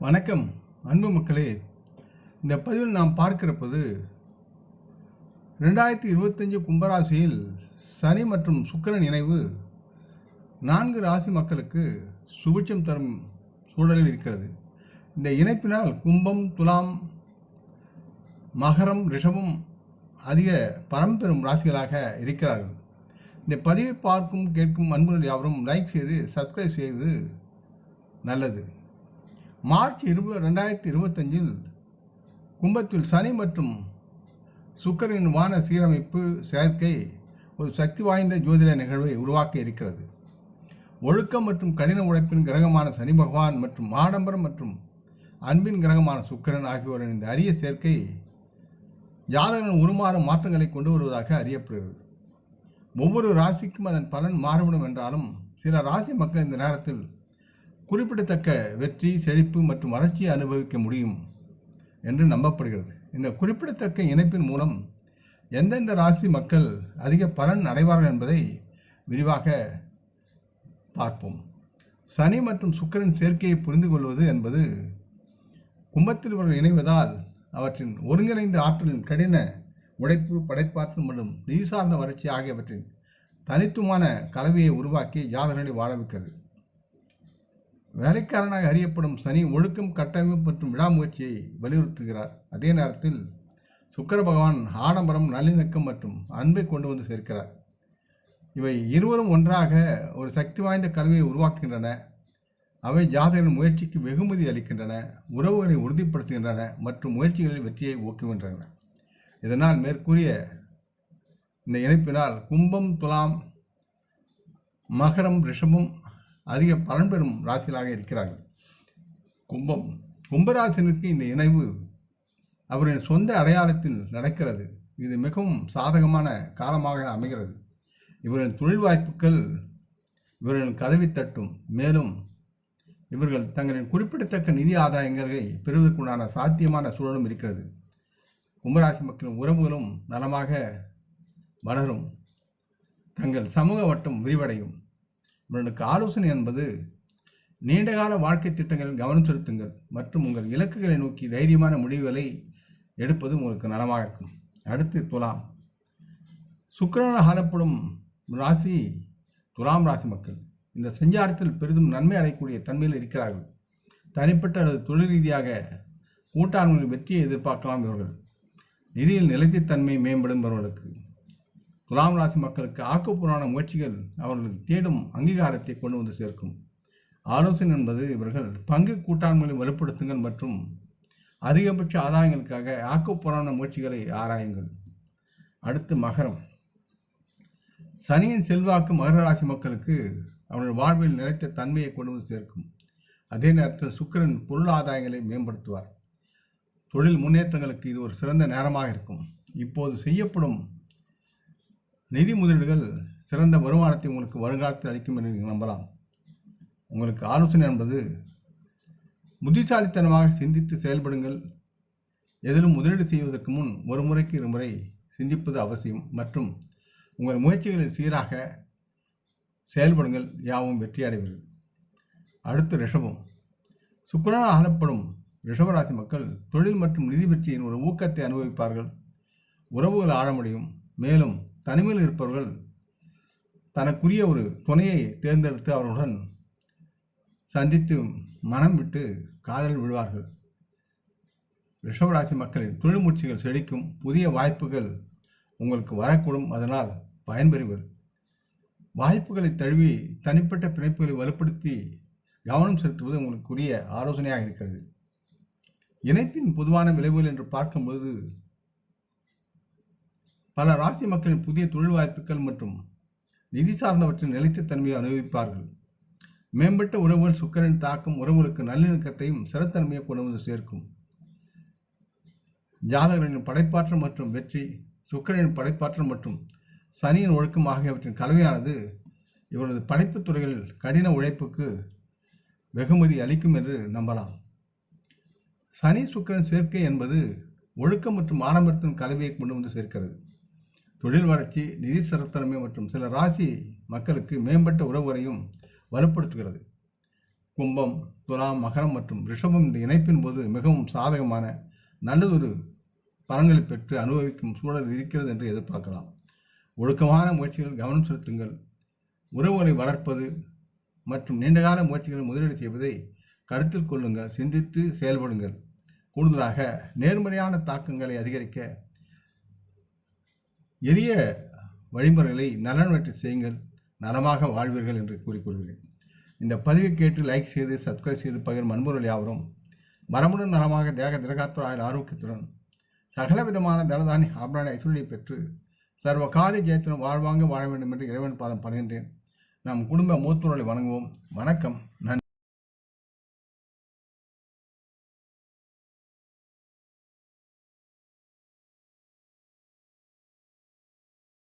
வணக்கம் அன்பு மக்களே. இந்த பதிவில் நாம் பார்க்கிறப்போது 2025 கும்பராசியில் சனி மற்றும் சுக்கிரன் இணைவு 4 ராசி மக்களுக்கு சுபிட்சம் தரும் சூழலில் இருக்கிறது. இந்த இணைப்பினால் கும்பம், துலாம், மகரம், ரிஷபம் அதிக பலம் பெறும் ராசிகளாக இருக்கிறார்கள். இந்த பதிவை பார்க்கும் கேட்கும் அன்புகள் யாவரும் லைக் செய்து சப்ஸ்கிரைப் செய்வது நல்லது. மார்ச் 2025 கும்பத்தில் சனி மற்றும் சுக்கிரனின் வான சீரமைப்பு சேர்க்கை ஒரு சக்தி வாய்ந்த ஜோதிட நிகழ்வை உருவாக்க இருக்கிறது. ஒழுக்கம் மற்றும் கடின உழைப்பின் கிரகமான சனி பகவான் மற்றும் ஆடம்பரம் மற்றும் அன்பின் கிரகமான சுக்கிரன் ஆகியோரின் இந்த அரிய சேர்க்கை ஜாதகன் உருமாறும் மாற்றங்களை கொண்டு வருவதாக அறியப்படுகிறது. ஒவ்வொரு ராசிக்கும் அதன் பலன் மாறுபடும் என்றாலும் சில ராசி மக்கள் இந்த நேரத்தில் குறிப்பிடத்தக்க வெற்றி, செழிப்பு மற்றும் வளர்ச்சியை அனுபவிக்க முடியும் என்று நம்பப்படுகிறது. இந்த குறிப்பிடத்தக்க இணைப்பின் மூலம் எந்தெந்த ராசி மக்கள் அதிக பலன் அடைவார்கள் என்பதை விரிவாக பார்ப்போம். சனி மற்றும் சுக்கிரன் சேர்க்கையை புரிந்து கொள்வது என்பது கும்பத்தில் இவர்கள் இணைவதால் அவற்றின் ஒருங்கிணைந்த ஆற்றலின் கடின உழைப்பு, படைப்பாற்றல் மற்றும் நிதி சார்ந்த வளர்ச்சி ஆகியவற்றின் தனித்துவமான கலவையை உருவாக்கி ஜாதகர்களை வாழ வைக்கிறது. வேலைக்காரனாக அறியப்படும் சனி ஒழுக்கம், கட்டமைப்பு மற்றும் விடாமுயற்சியை வலியுறுத்துகிறார். அதே நேரத்தில் சுக்கிர பகவான் ஆடம்பரம், நல்லிணக்கம் மற்றும் அன்பை கொண்டு வந்து சேர்க்கிறார். இவை இருவரும் ஒன்றாக ஒரு சக்தி வாய்ந்த கலவையை உருவாக்குகின்றன. அவை ஜாதகரின் முயற்சிக்கு வெகுமதி அளிக்கின்றன, உறவுகளை உறுதிப்படுத்துகின்றன மற்றும் முயற்சிகளில் வெற்றியை ஊக்குகின்றன. இதனால் மேற்கூறிய இந்த இணைப்பினால் கும்பம், துலாம், மகரம், ரிஷபம் அதிக பலன் பெறும் ராசிகளாக இருக்கிறார்கள். கும்பராசினருக்கு இந்த இணைவு அவரின் சொந்த அடையாளத்தில் நடக்கிறது. இது மிகவும் சாதகமான காலமாக அமைகிறது. இவரின் தொழில் வாய்ப்புகள் இவரின் கதவை தட்டும். மேலும் இவர்கள் தங்களின் குறிப்பிடத்தக்க நிதி ஆதாயங்களை பெறுவதற்குண்டான சாத்தியமான சூழலும் இருக்கிறது. கும்பராசி மக்களின் உறவுகளும் நலமாக வளரும். தங்கள் சமூக வட்டம் விரிவடையும். இவர்களுக்கு ஆலோசனை என்பது நீண்டகால வாழ்க்கை திட்டங்களில் கவனம் செலுத்துங்கள் மற்றும் உங்கள் இலக்குகளை நோக்கி தைரியமான முடிவுகளை எடுப்பது உங்களுக்கு நலமாக இருக்கும். அடுத்து துலாம். சுக்கிரனால் ஆளப்படும் ராசி துலாம் ராசி மக்கள் இந்த சஞ்சாரத்தில் பெரிதும் நன்மை அடையக்கூடிய தன்மையில் இருக்கிறார்கள். தனிப்பட்ட அல்லது தொழில் ரீதியாக கூட்டாண்மையில் வெற்றியை எதிர்பார்க்கலாம். இவர்கள் நிதியில் நிலைத்தன்மை மேம்படும். இவர்களுக்கு துலாம் ராசி மக்களுக்கு ஆக்கப்பூர்வமான முயற்சிகள் அவர்களுக்கு தேடும் அங்கீகாரத்தை கொண்டு வந்து சேர்க்கும். ஆலோசனை என்பது இவர்கள் பங்கு கூட்டாண்மையை வலுப்படுத்துங்கள் மற்றும் அதிகபட்ச ஆதாயங்களுக்காக ஆக்கப்பூர்வமான முயற்சிகளை ஆராயுங்கள். அடுத்து மகரம். சனியின் செல்வாக்கு மகர ராசி மக்களுக்கு அவர்கள் வாழ்வில் நிலைத்த தன்மையை கொண்டு வந்து சேர்க்கும். அதே நேரத்தில் சுக்கிரன் பொருள் ஆதாயங்களை மேம்படுத்துவார். தொழில் முன்னேற்றங்களுக்கு இது ஒரு சிறந்த நேரமாக இருக்கும். இப்போது செய்யப்படும் நிதி முதலீடுகள் சிறந்த வருமானத்தை உங்களுக்கு வருங்காலத்தில் அளிக்கும் என்று நீங்கள் நம்பலாம். உங்களுக்கு ஆலோசனை என்பது புத்திசாலித்தனமாக சிந்தித்து செயல்படுங்கள். எதிலும் முதலீடு செய்வதற்கு முன் ஒரு முறைக்கு இருமுறை சிந்திப்பது அவசியம் மற்றும் உங்கள் முயற்சிகளில் சீராக செயல்படுங்கள். யாவும் வெற்றி அடைவீர்கள். அடுத்து ரிஷபம். சுக்கிரனால் ஆளப்படும் ரிஷபராசி மக்கள் தொழில் மற்றும் நிதி வெற்றியின் ஒரு ஊக்கத்தை அனுபவிப்பார்கள். உறவுகள் ஆழ முடியும். மேலும் தனிமையில் இருப்பவர்கள் தனக்குரிய ஒரு துணையை தேர்ந்தெடுத்து அவர்களுடன் சந்தித்து மனம் விட்டு காதலில் விழுவார்கள். ரிஷபராசி மக்களின் தொழில் முயற்சிகள் செழிக்கும். புதிய வாய்ப்புகள் உங்களுக்கு வரக்கூடும். அதனால் பயன்பெறுவர். வாய்ப்புகளை தழுவி தனிப்பட்ட பிணைப்புகளை வலுப்படுத்தி கவனம் செலுத்துவது உங்களுக்குரிய ஆலோசனையாக இருக்கிறது. இணைப்பின் பொதுவான விளைவுகள் என்று பார்க்கும்போது பல ராசி மக்களின் புதிய தொழில் வாய்ப்புகள் மற்றும் நிதி சார்ந்தவற்றின் நிலைத்த தன்மையை அனுபவிப்பார்கள். மேம்பட்ட உறவுகள் சுக்கிரனின் தாக்கம் உறவுகளுக்கு நல்லிணக்கத்தையும் சிறத்தன்மையை கொண்டு வந்து சேர்க்கும். ஜாதகரின் படைப்பாற்றல் மற்றும் வெற்றி, சுக்கிரனின் படைப்பாற்றல் மற்றும் சனியின் ஒழுக்கம் ஆகியவற்றின் கலவையானது இவரது படைப்பு துறைகளில் கடின உழைப்புக்கு வெகுமதி அளிக்கும் என்று நம்பலாம். சனி சுக்கிரன் சேர்க்கை என்பது ஒழுக்கம் மற்றும் ஆடம்பரத்தின் கலவையை கொண்டு வந்து சேர்க்கிறது. தொழில் வளர்ச்சி, நிதி ஸ்திரத்தன்மை மற்றும் சில ராசி மக்களுக்கு மேம்பட்ட உறவுகளையும் வலுப்படுத்துகிறது. கும்பம், துலாம், மகரம் மற்றும் ரிஷபம் இந்த இணைப்பின் போது மிகவும் சாதகமான நல்லதொரு பலன்களை பெற்று அனுபவிக்கும் சூழல் இருக்கிறது என்று எதிர்பார்க்கலாம். ஒழுக்கமான முயற்சிகளில் கவனம் செலுத்துங்கள். உறவுகளை வளர்ப்பது மற்றும் நீண்டகால முயற்சிகளில் முதலீடு செய்வதை கருத்தில் கொள்ளுங்கள். சிந்தித்து செயல்படுங்கள். கூடுதலாக நேர்மறையான தாக்கங்களை அதிகரிக்க எளிய வழிமுறைகளை நலனவற்றை செய்யுங்கள். நலமாக வாழ்வீர்கள் என்று கூறிக்கொள்கிறேன். இந்த பதிவை கேட்டு லைக் செய்து சப்ஸ்கிரைப் செய்து பகிரும் அன்பர்கள் யாவரும் மரமுடன் நலமாக தேக திரகாத்திர ஆயுள் ஆரோக்கியத்துடன் சகலவிதமான தனதானி ஆபரண ஐஸ்வர்யை பெற்று சர்வ காரிய ஜெயத்துடன் வாழ்வாங்க வாழ வேண்டும் என்று இறைவன் பாதம் பணிகின்றேன். நம் குடும்ப மூத்தோர்களை வணங்குவோம். வணக்கம். நன்றி.